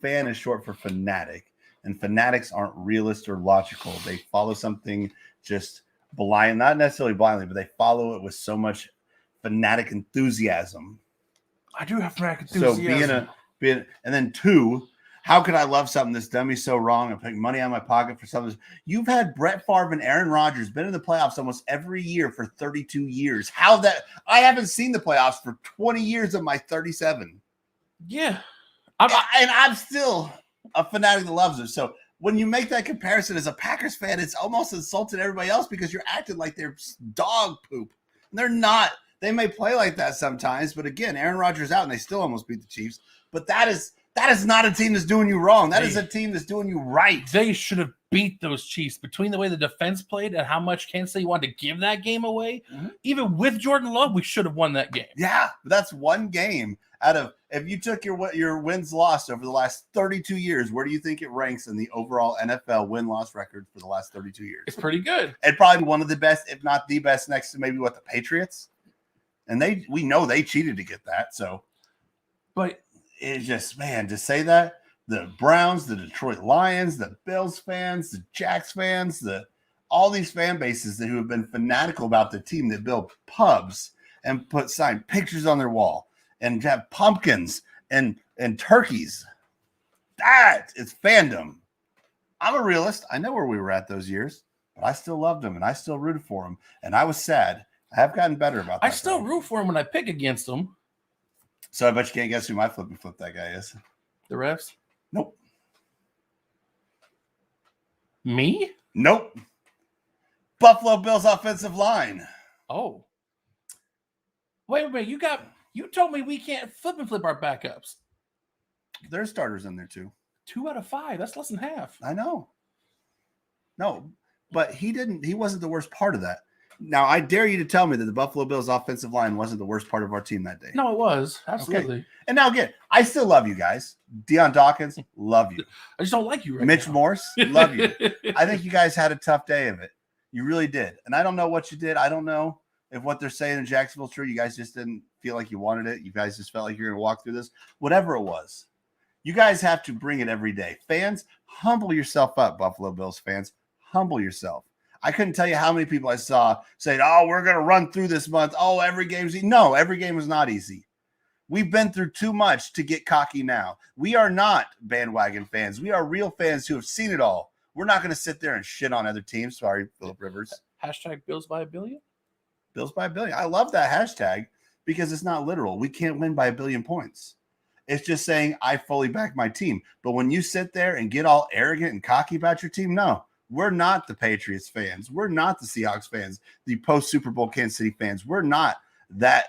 fan is short for fanatic, and fanatics aren't realist or logical. They follow something just blind, not necessarily blindly, but they follow it with so much fanatic enthusiasm. I do have fanatic enthusiasm. So being, and then two, how could I love something that's done me so wrong and put money out of my pocket for something? You've had Brett Favre and Aaron Rodgers been in the playoffs almost every year for 32 years. How that? I haven't seen the playoffs for 20 years of my 37. Yeah. I'm still a fanatic that loves it. So when you make that comparison as a Packers fan, it's almost insulting everybody else because you're acting like they're dog poop. And they're not. They may play like that sometimes, but again, Aaron Rodgers out and they still almost beat the Chiefs. But that is not a team that's doing you wrong. That is a team that's doing you right. They should have beat those Chiefs between the way the defense played and how much Kansas City wanted to give that game away. Mm-hmm. Even with Jordan Love, we should have won that game. Yeah, but that's one game out of – if you took your wins lost over the last 32 years, where do you think it ranks in the overall NFL win-loss record for the last 32 years? It's pretty good. It'd probably be one of the best, if not the best, next to maybe the Patriots. And we know they cheated to get that. So, but it's just, man, to say that, the Browns, the Detroit Lions, the Bills fans, the Jacks fans, all these fan bases who have been fanatical about the team that build pubs and sign pictures on their wall and have pumpkins and turkeys. That is fandom. I'm a realist. I know where we were at those years, but I still loved them and I still rooted for them. And I was sad. I have gotten better about that. I still root for them when I pick against them. So I bet you can't guess who my Flippin' Flip that guy is. The refs? Nope. Me? Nope. Buffalo Bills offensive line. Oh. Wait a minute. You told me we can't Flippin' Flip our backups. There's starters in there too. 2 out of 5. That's less than half. I know. No, but he wasn't the worst part of that. Now, I dare you to tell me that the Buffalo Bills offensive line wasn't the worst part of our team that day. No, it was. Absolutely. Okay. And now, again, I still love you guys. Deion Dawkins, love you. I just don't like you right Mitch now. Morse, love you. I think you guys had a tough day of it. You really did. And I don't know what you did. I don't know if what they're saying in Jacksonville is true. You guys just didn't feel like you wanted it. You guys just felt like you're going to walk through this. Whatever it was. You guys have to bring it every day. Fans, humble yourself up, Buffalo Bills fans. Humble yourself. I couldn't tell you how many people I saw saying, oh, we're going to run through this month. Oh, every game's easy. No, every game is not easy. We've been through too much to get cocky now. We are not bandwagon fans. We are real fans who have seen it all. We're not going to sit there and shit on other teams. Sorry, Phillip Rivers. Hashtag Bills by a billion? Bills by a billion. I love that hashtag because it's not literal. We can't win by a billion points. It's just saying I fully back my team. But when you sit there and get all arrogant and cocky about your team, no. We're not the Patriots fans. We're not the Seahawks fans, the post-Super Bowl Kansas City fans. We're not that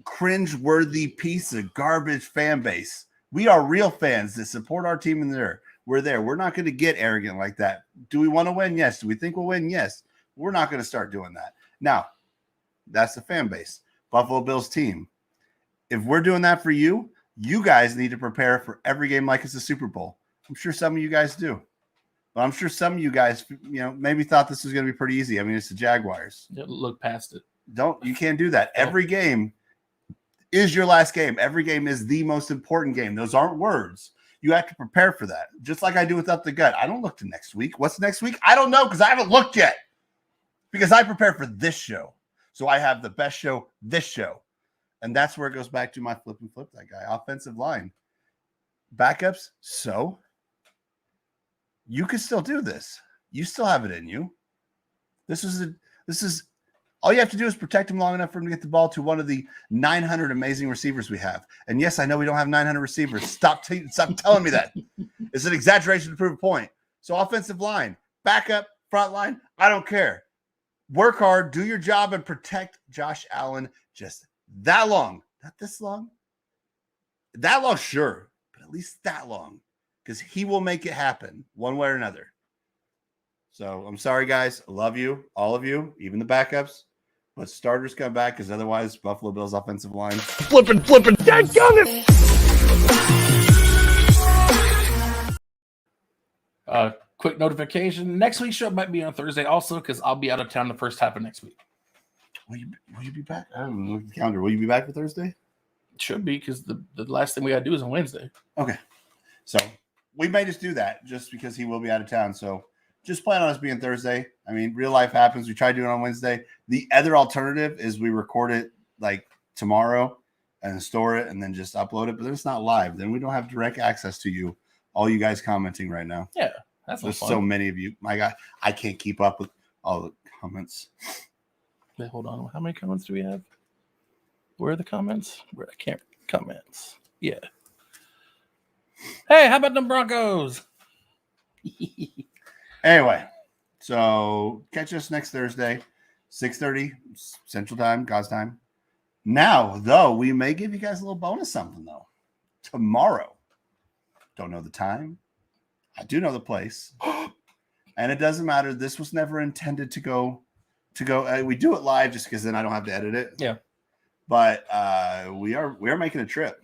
cringe-worthy piece of garbage fan base. We are real fans that support our team in there. We're there. We're not going to get arrogant like that. Do we want to win? Yes. Do we think we'll win? Yes. We're not going to start doing that. Now, that's the fan base. Buffalo Bills team. If we're doing that for you, you guys need to prepare for every game like it's a Super Bowl. I'm sure some of you guys do. But I'm sure some of you guys, maybe thought this was going to be pretty easy. I mean, it's the Jaguars. Look past it. You can't do that. Every game is your last game. Every game is the most important game. Those aren't words. You have to prepare for that. Just like I do with Up the Gut. I don't look to next week. What's next week? I don't know because I haven't looked yet. Because I prepare for this show. So I have the best show, this show. And that's where it goes back to my Flippin' Flip that guy. Offensive line. Backups, so you could still do this. You still have it in you. This is all you have to do is protect him long enough for him to get the ball to one of the 900 amazing receivers we have. And yes, I know we don't have 900 receivers. Stop telling me that. It's an exaggeration to prove a point. So offensive line, backup, front line, I don't care. Work hard, do your job, and protect Josh Allen just that long. Not this long. That long, sure, but at least that long. Because he will make it happen one way or another. So I'm sorry, guys. I love you, all of you, even the backups. But starters come back because otherwise, Buffalo Bills offensive line. Flippin'. Dadgummit! Quick notification. Next week's show might be on Thursday also because I'll be out of town the first half of next week. Will you be back? I haven't looked at the calendar. Will you be back for Thursday? Should be because the last thing we got to do is on Wednesday. Okay. So we may just do that just because he will be out of town. So just plan on us being Thursday. I mean, real life happens. We try doing it on Wednesday. The other alternative is we record it like tomorrow and store it and then just upload it. But then it's not live. Then we don't have direct access to you, all you guys commenting right now. Yeah. There's so many of you. My God, I can't keep up with all the comments. Wait, hold on. How many comments do we have? Where are the comments? Where I can't comments. Yeah. Hey, how about them Broncos? Anyway, so catch us next Thursday, 6:30 Central Time, God's time. Now, though, we may give you guys a little bonus something though. Tomorrow. Don't know the time. I do know the place. And it doesn't matter. This was never intended to go. We do it live just because then I don't have to edit it. Yeah. But we are making a trip.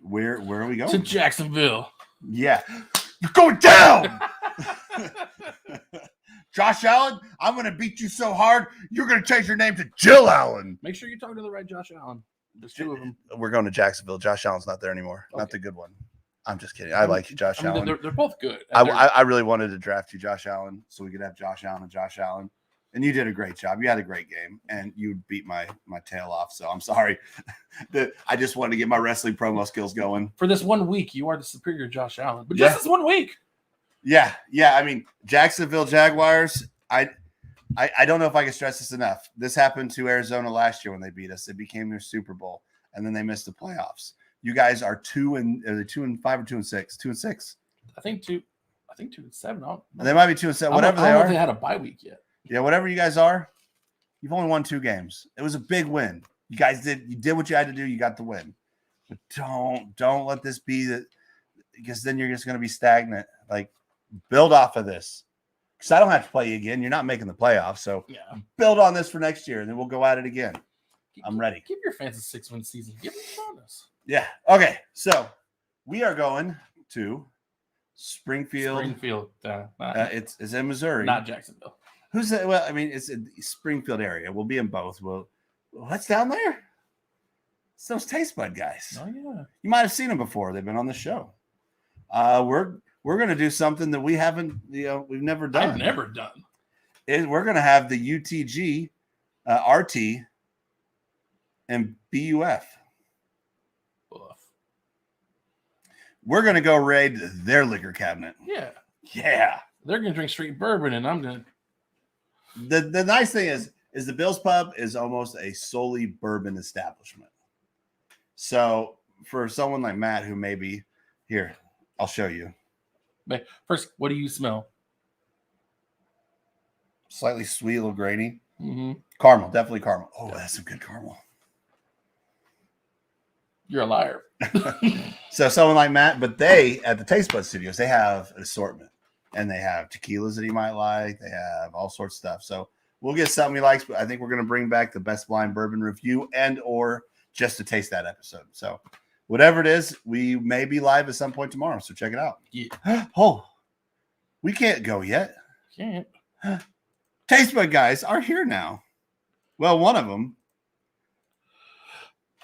Where are we going? To Jacksonville. Yeah. You're going down. Josh Allen, I'm going to beat you so hard, you're going to change your name to Jill Allen. Make sure you talk to the right Josh Allen. There's two of them. We're going to Jacksonville. Josh Allen's not there anymore. Okay. Not the good one. I'm just kidding. I like you, Josh Allen. They're both good. I really wanted to draft you, Josh Allen, so we could have Josh Allen and Josh Allen. And you did a great job. You had a great game, and you beat my tail off. So I'm sorry. I just wanted to get my wrestling promo skills going. For this 1 week, you are the superior Josh Allen. But just this 1 week. Yeah. I mean, Jacksonville Jaguars, I don't know if I can stress this enough. This happened to Arizona last year when they beat us. It became their Super Bowl, and then they missed the playoffs. You guys are 2-5 or 2-6? 2-6. I think 2-7. They might be 2-7. Whatever they I don't know are. if they had a bye week yet. Yeah, whatever you guys are, you've only won 2 games. It was a big win. You guys did what you had to do. You got the win. But don't let this be that, because then you're just going to be stagnant. Like, build off of this. Because I don't have to play you again. You're not making the playoffs. So build on this for next year, and then we'll go at it again. I'm ready. Give your fans a 6-win season. Give them a bonus. Yeah. Okay. So we are going to Springfield. It's in Missouri. Not Jacksonville. Who's that? Well, I mean, it's in the Springfield area. We'll be in both. What's down there? It's those Taste Bud guys. Oh yeah. You might have seen them before. They've been on the show. We're gonna do something that we haven't, we've never done. I've never done. We're gonna have the UTG, RT, and BUF. We're gonna go raid their liquor cabinet. Yeah. They're gonna drink straight bourbon, and I'm gonna. The nice thing is the Bill's Pub is almost a solely bourbon establishment. So for someone like Matt, who may be here, I'll show you. First, what do you smell? Slightly sweet, a little grainy. Mm-hmm. Caramel, definitely caramel. Oh, that's some good caramel. You're a liar. So someone like Matt, but they at the Taste Bud Studios, they have an assortment, and they have tequilas that he might like. They have all sorts of stuff. So we'll get something he likes, but I think we're going to bring back the best blind bourbon review and or just to taste that episode. So whatever it is, we may be live at some point tomorrow. So check it out. Yeah. Oh, we can't go yet. Can't. Taste Bud guys are here now. Well, one of them.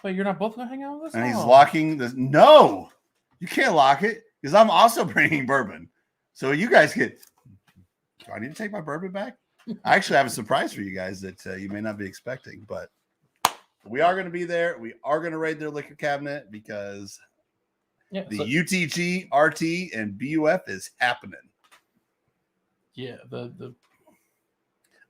Wait, you're not both going to hang out with us? And he's locking the. No, you can't lock it because I'm also bringing bourbon. So you guys get. Do I need to take my bourbon back? I actually have a surprise for you guys that you may not be expecting, but we are going to be there. We are going to raid their liquor cabinet because the UTG, RT, and BUF is happening. Yeah, the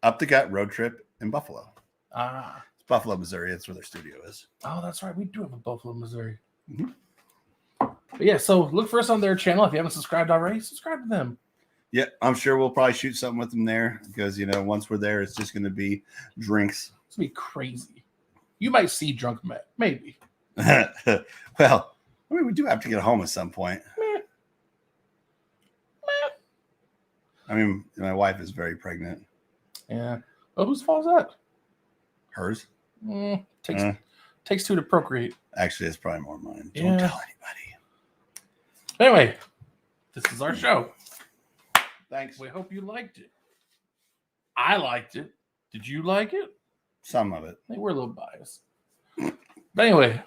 Up the Gut road trip in Buffalo. Ah. It's Buffalo, Missouri. That's where their studio is. Oh, that's right. We do have a Buffalo, Missouri. Mm-hmm. But yeah, so look for us on their channel. If you haven't subscribed already, subscribe to them. Yeah, I'm sure we'll probably shoot something with them there because, once we're there, it's just going to be drinks. It's going to be crazy. You might see Drunk Matt. Maybe. Well, we do have to get home at some point. I mean, my wife is very pregnant. Yeah. Oh, whose fault is that? Hers. Takes two to procreate. Actually, it's probably more mine. Yeah. Don't tell anybody. Anyway, this is our show. Thanks. We hope you liked it. I liked it. Did you like it? Some of it. I think we're a little biased. But anyway,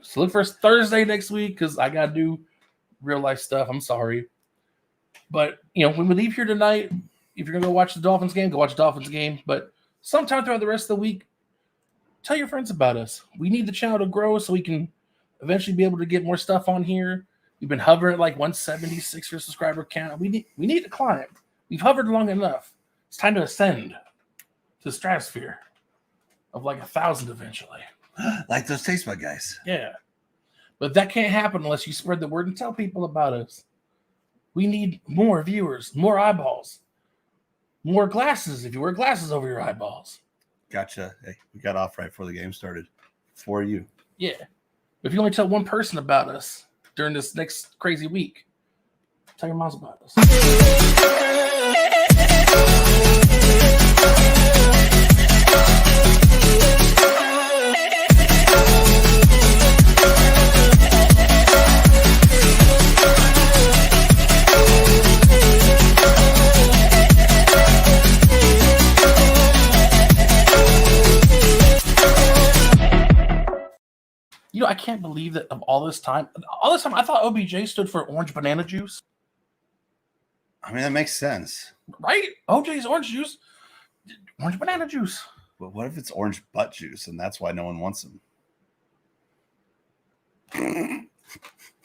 so look for us Thursday next week because I got to do real life stuff. I'm sorry. But, when we leave here tonight, if you're going to go watch the Dolphins game, go watch the Dolphins game. But sometime throughout the rest of the week, tell your friends about us. We need the channel to grow so we can eventually be able to get more stuff on here. We've been hovering at like 176 for subscriber count. We need to climb. We've hovered long enough. It's time to ascend to the stratosphere of like 1,000 eventually. Like those taste bud guys. Yeah. But that can't happen unless you spread the word and tell people about us. We need more viewers, more eyeballs, more glasses if you wear glasses over your eyeballs. Gotcha. Hey, we got off right before the game started. For you. Yeah. If you only tell one person about us during this next crazy week, tell your moms about us. I can't believe that of all this time, I thought OBJ stood for orange banana juice. I mean, that makes sense. Right? OJ's orange juice, orange banana juice. But what if it's orange butt juice and that's why no one wants them?